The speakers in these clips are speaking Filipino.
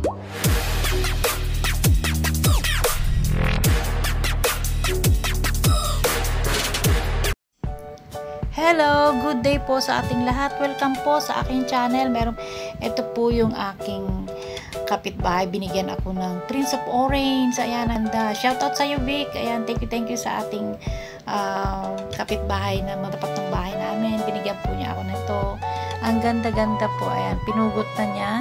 Hello, good day po sa ating lahat. Welcome po sa aking channel. Ito po yung aking kapitbahay. Binigyan ako ng Prince of Orange. Ayan, shout out sa iyo, Vic. Ayan, thank you sa ating kapitbahay na matapat ng bahay namin. Binigyan po niya ako nito. Ang ganda-ganda po. Ayan, pinugot na niya.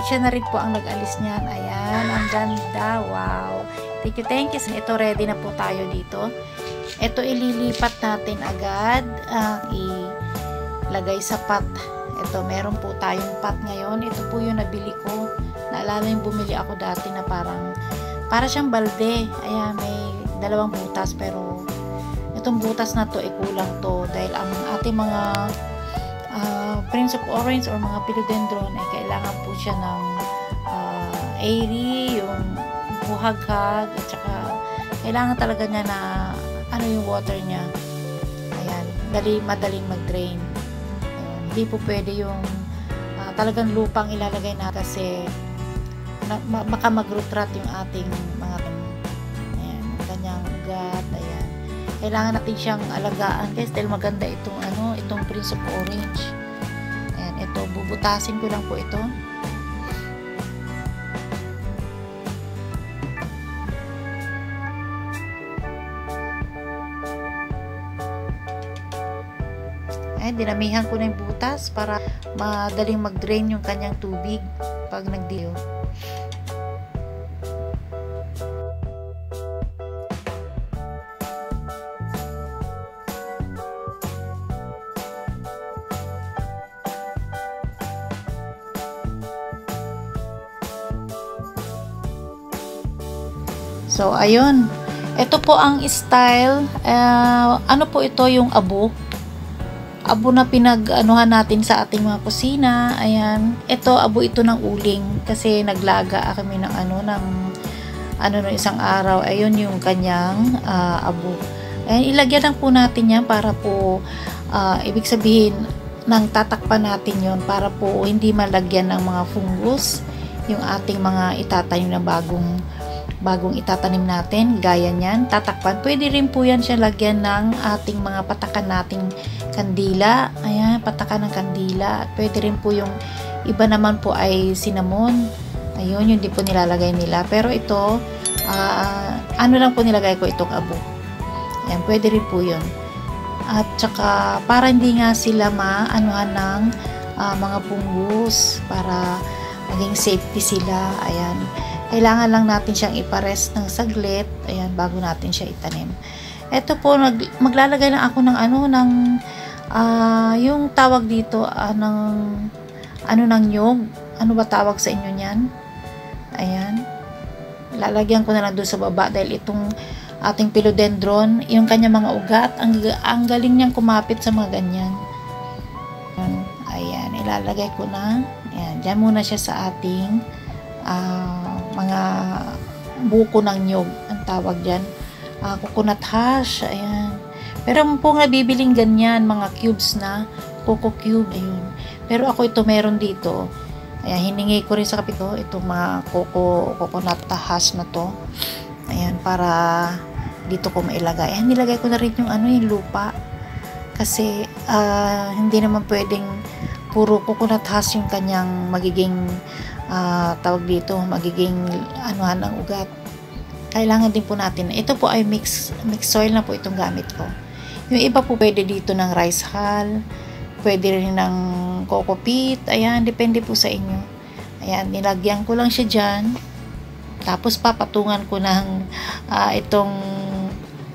Siya na rin po ang nag-alis niyan. Ayan, ang ganda. Wow. Thank you. Ito, ready na po tayo dito. Ito ililipat natin agad, ilagay sa pot. Ito, meron po tayong pot ngayon. Ito po yung nabili ko. Naalala yung bumili ako dati na para siyang balde. Ayan, may dalawang butas, pero itong butas na to, kulang to. Dahil ang ating mga Prince of Orange or mga philodendron, kailangan po siya ng airy, yung buhaghag, at saka kailangan talaga niya na yung water niya. Ayan, madaling mag-drain. Hindi po pwede yung talagang lupang ilalagay na kasi baka mag-root-rot yung ating mga ayan, kanyang ugat. Ayan. Kailangan natin siyang alagaan guys dahil maganda itong Prince of Orange. Ayan, ito bubutasin ko lang po ito. Dinamihan ko na yung butas para madaling mag-drain yung kanyang tubig pag nagdiyo. So, ayun. Ito po ang style. Ano po ito yung abo na pinag-anuhan natin sa ating mga kusina. Ayan. Ito, abo ito ng uling. Kasi naglaga kami ng isang araw. Ayun yung kanyang abo. Ayan, ilagyan lang po natin yan para po, ibig sabihin, nang tatakpan natin yon para po hindi malagyan ng mga fungus yung ating mga itatanim na bagong itatanim natin. Gaya niyan, tatakpan. Pwede rin po yan siya lagyan ng ating mga patakan nating kandila. Ayan, patakan ng kandila. At pwede rin po yung iba naman po ay cinnamon. Ayun, yun di po nilalagay nila. Pero ito, lang po nilagay ko itong abo. Ayan, pwede rin po yun. At saka, para hindi nga sila maanuhan ng mga fungus, para maging safety sila. Ayan. Kailangan lang natin siyang iparest ng saglit. Ayan, bago natin siya itanim. Ito po, maglalagay lang ako ng yung tawag dito, ng nyog. Ano ba tawag sa inyo niyan? Ayan. Lalagyan ko na lang doon sa baba dahil itong ating philodendron, yung kanya mga ugat, ang galing niyang kumapit sa mga ganyan. Ayan, ilalagay ko na. Ayan, dyan muna siya sa ating mga buko ng nyog, ang tawag dyan. Coconut hash, ayan. Pero po nabibiling ganyan, mga cubes na, coco cube, ayun. Pero ako ito meron dito. Ayan, hiningi ko rin sa kapito, itong mga coconut hash na to. Ayan, para dito ko mailagay. Ayan, nilagay ko na rin yung lupa. Kasi, hindi naman pwedeng puro coconut hash yung kanyang magiging tawag dito, magiging anuhan ng ugat. Kailangan din po natin. Ito po ay mix soil na po itong gamit ko. Yung iba po pwede dito ng rice hull, pwede rin ng coco peat. Ayan, depende po sa inyo. Ayan, nilagyan ko lang siya dyan. Tapos papatungan ko ng itong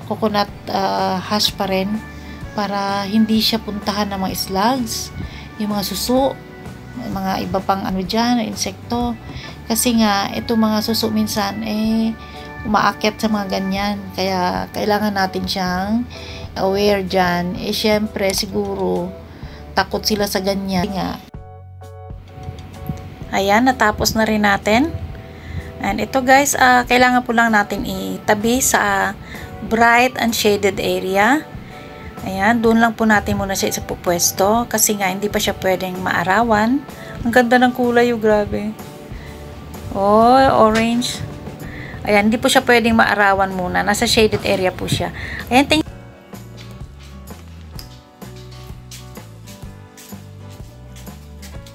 coconut hash pa rin para hindi siya puntahan ng mga slugs, yung mga suso, mga iba pang dyan, insekto. Kasi nga, itong mga suso minsan, umaakyat sa mga ganyan. Kaya, kailangan natin siyang aware dyan. Syempre, siguro, takot sila sa ganyan. Ayan, natapos na rin natin. And ito guys, kailangan po lang natin itabi sa bright and shaded area. Ayan, doon lang po natin muna siya kasi nga hindi pa siya pwedeng maarawan. Ang ganda ng kulay, grabe. Oh, orange. Ayan, hindi po siya pwedeng maarawan muna. Nasa shaded area po siya. Ayan, thank you.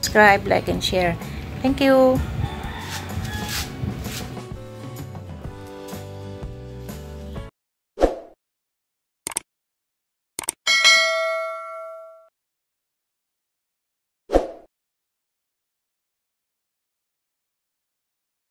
Subscribe, like, and share. Thank you.